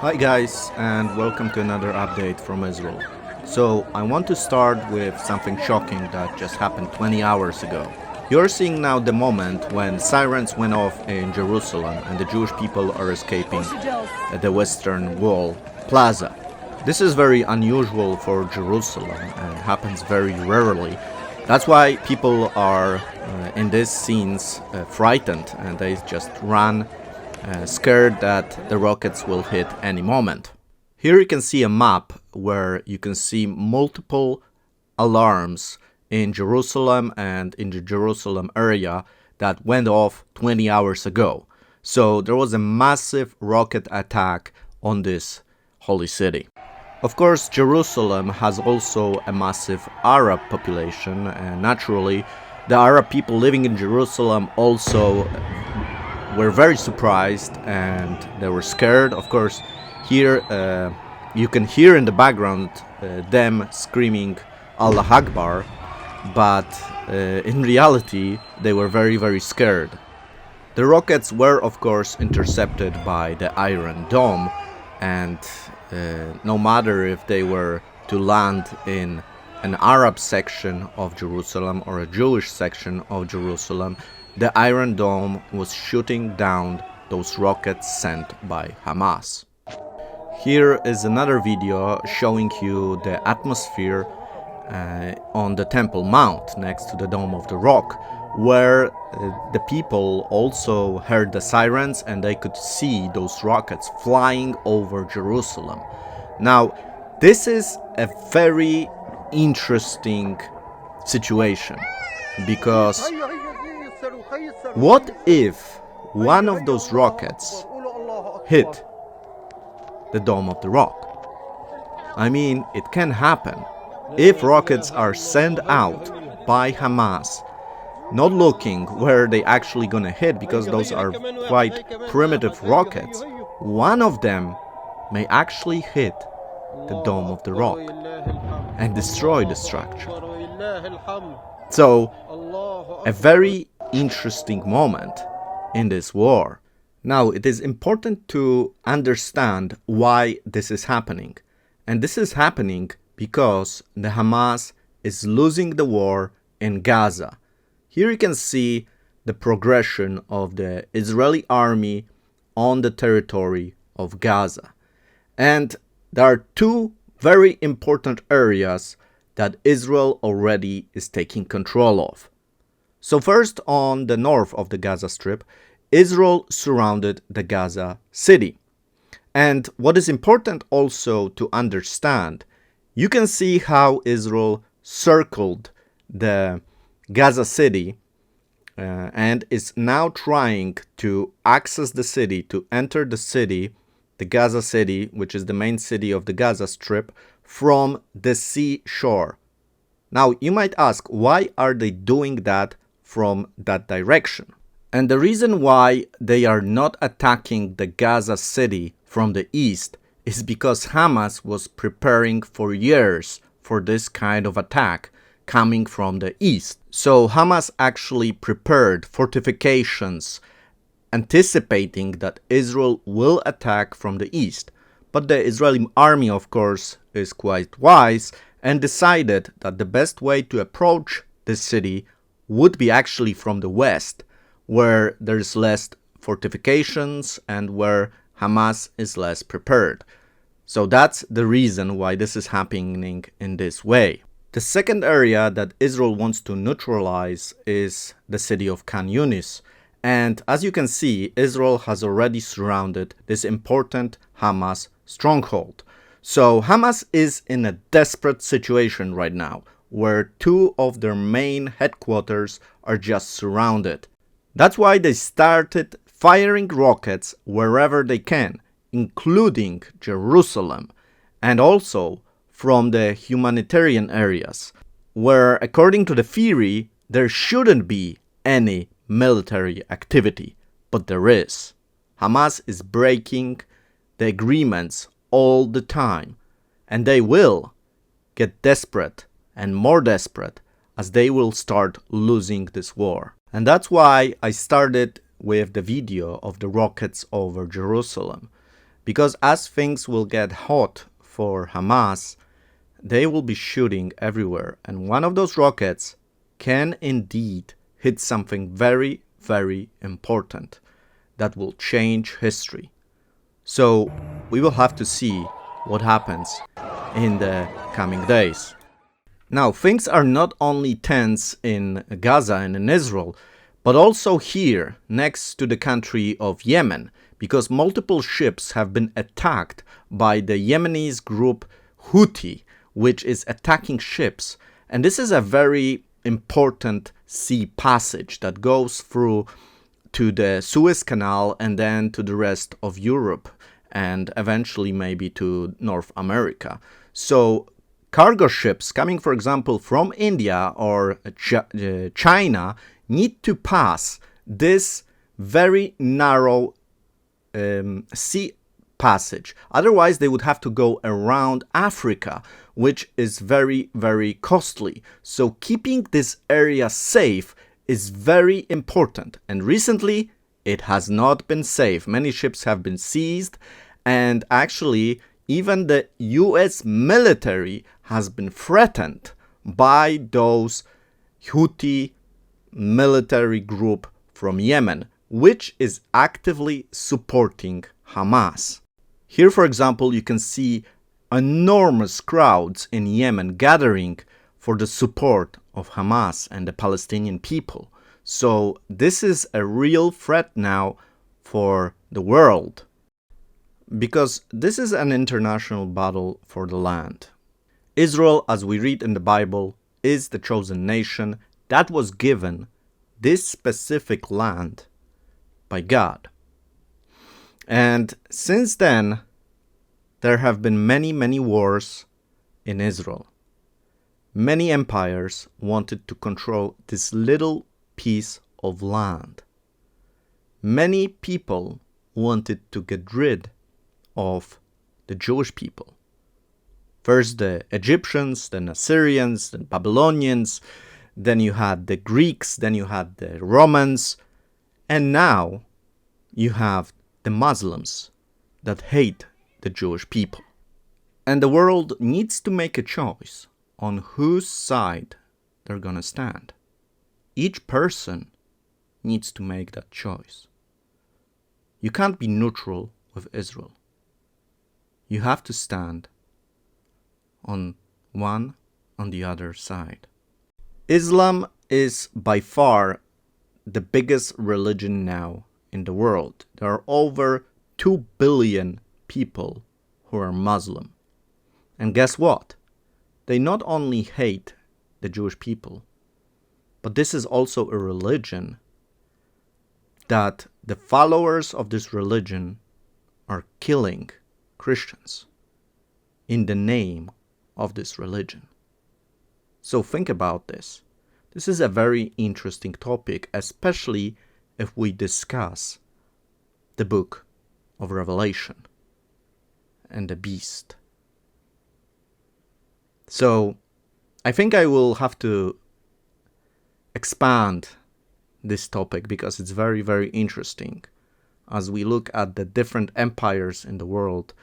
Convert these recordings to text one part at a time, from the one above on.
Hi guys, and welcome to another update from Israel. So I want to start with something shocking that just happened 20 hours ago. You're seeing now the moment when sirens went off in Jerusalem and the Jewish people are escaping at the Western Wall Plaza. This is very unusual for Jerusalem and happens very rarely. That's why people are in these scenes frightened and they just run scared that the rockets will hit any moment. Here you can see a map where you can see multiple alarms in Jerusalem and in the Jerusalem area that went off 20 hours ago. So there was a massive rocket attack on this holy city. Of course, Jerusalem has also a massive Arab population, and naturally, the Arab people living in Jerusalem also were very surprised and they were scared. Of course, here you can hear in the background them screaming Allah Akbar, but in reality they were very scared. The rockets were of course intercepted by the Iron Dome, and no matter if they were to land in an Arab section of Jerusalem or a Jewish section of Jerusalem, the Iron Dome was shooting down those rockets sent by Hamas. Here is another video showing you the atmosphere on the Temple Mount next to the Dome of the Rock, where the people also heard the sirens and they could see those rockets flying over Jerusalem. Now, this is a very interesting situation because what if one of those rockets hit the Dome of the Rock? I mean, it can happen. If rockets are sent out by Hamas, not looking where they actually gonna hit, because those are quite primitive rockets, one of them may actually hit the Dome of the Rock and destroy the structure. So, a very interesting moment in this war. Now, it is important to understand why this is happening. And this is happening because the Hamas is losing the war in Gaza. Here you can see the progression of the Israeli army on the territory of Gaza. And there are two very important areas that Israel already is taking control of. So first, on the north of the Gaza Strip, Israel surrounded the Gaza city. And what is important also to understand, you can see how Israel circled the Gaza city and is now trying to access the city, to enter the city, the Gaza city, which is the main city of the Gaza Strip, from the seashore. Now, you might ask, why are they doing that from that direction? And the reason why they are not attacking the Gaza city from the east is because Hamas was preparing for years for this kind of attack coming from the east. So Hamas actually prepared fortifications anticipating that Israel will attack from the east. But the Israeli army, of course, is quite wise and decided that the best way to approach this city would be actually from the west, where there's less fortifications and where Hamas is less prepared. So that's the reason why this is happening in this way. The second area that Israel wants to neutralize is the city of Khan Yunis. And as you can see, Israel has already surrounded this important Hamas stronghold. So Hamas is in a desperate situation right now, where two of their main headquarters are just surrounded. That's why they started firing rockets wherever they can, including Jerusalem, and also from the humanitarian areas, where according to the theory, there shouldn't be any military activity, but there is. Hamas is breaking the agreements all the time, and they will get desperate and more desperate as they will start losing this war. And that's why I started with the video of the rockets over Jerusalem. Because as things will get hot for Hamas, they will be shooting everywhere. And one of those rockets can indeed hit something very, very important that will change history. So we will have to see what happens in the coming days. Now, things are not only tense in Gaza and in Israel, but also here, next to the country of Yemen, because multiple ships have been attacked by the Yemenis group Houthi, which is attacking ships. And this is a very important sea passage that goes through to the Suez Canal and then to the rest of Europe and eventually maybe to North America. So cargo ships coming, for example, from India or China need to pass this very narrow sea passage. Otherwise, they would have to go around Africa, which is very, very costly. So keeping this area safe is very important. And recently, it has not been safe. Many ships have been seized, and actually, even the US military has been threatened by those Houthi military group from Yemen, which is actively supporting Hamas. Here, for example, you can see enormous crowds in Yemen gathering for the support of Hamas and the Palestinian people. So this is a real threat now for the world, because this is an international battle for the land. Israel, as we read in the Bible, is the chosen nation that was given this specific land by God. And since then, there have been many, many wars in Israel. Many empires wanted to control this little piece of land. Many people wanted to get rid of the Jewish people. First the Egyptians, then Assyrians, then Babylonians, then you had the Greeks, then you had the Romans, and now you have the Muslims that hate the Jewish people. And the world needs to make a choice on whose side they're gonna stand. Each person needs to make that choice. You can't be neutral with Israel. You have to stand on one on the other side. Islam is by far the biggest religion now in the world. There are over 2 billion people who are Muslim. And guess what? They not only hate the Jewish people, but this is also a religion that the followers of this religion are killing Christians in the name of this religion. So think about this. This is a very interesting topic, especially if we discuss the book of Revelation and the beast. So I think I will have to expand this topic because it's very, very interesting as we look at the different empires in the world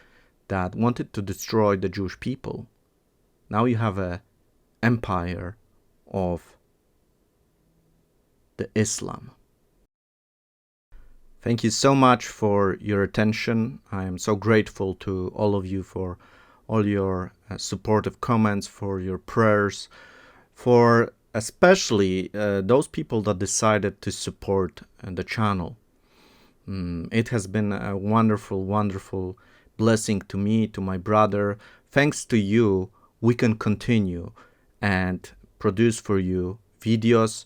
that wanted to destroy the Jewish people. Now you have an empire of the Islam. Thank you so much for your attention. I am so grateful to all of you for all your supportive comments, for your prayers, for especially those people that decided to support the channel. It has been a wonderful, wonderful blessing to me, to my brother. Thanks to you, we can continue and produce for you videos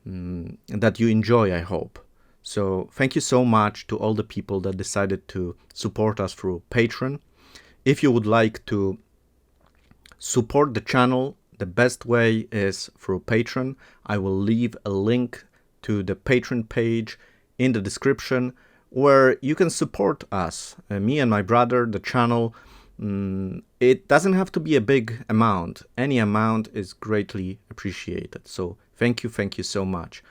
that you enjoy, I hope. So thank you so much to all the people that decided to support us through Patreon. If you would like to support the channel, the best way is through Patreon. I will leave a link to the Patreon page in the description where you can support us, me and my brother, the channel. It doesn't have to be a big amount. Any amount is greatly appreciated. So thank you so much.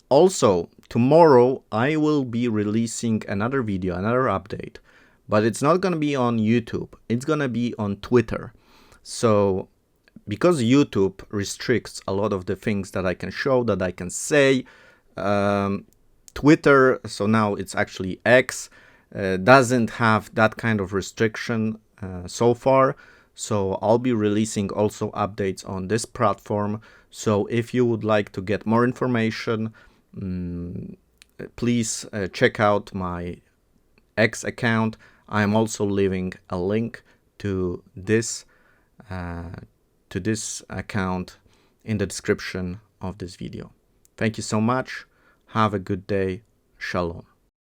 Also, tomorrow I will be releasing another video, another update, but it's not going to be on YouTube. It's going to be on Twitter. So because YouTube restricts a lot of the things that I can show, that I can say, Twitter, so now it's actually X, doesn't have that kind of restriction so far. So I'll be releasing also updates on this platform. So if you would like to get more information, please check out my X account. I'm also leaving a link to this account in the description of this video. Thank you so much. Have a good day. Shalom.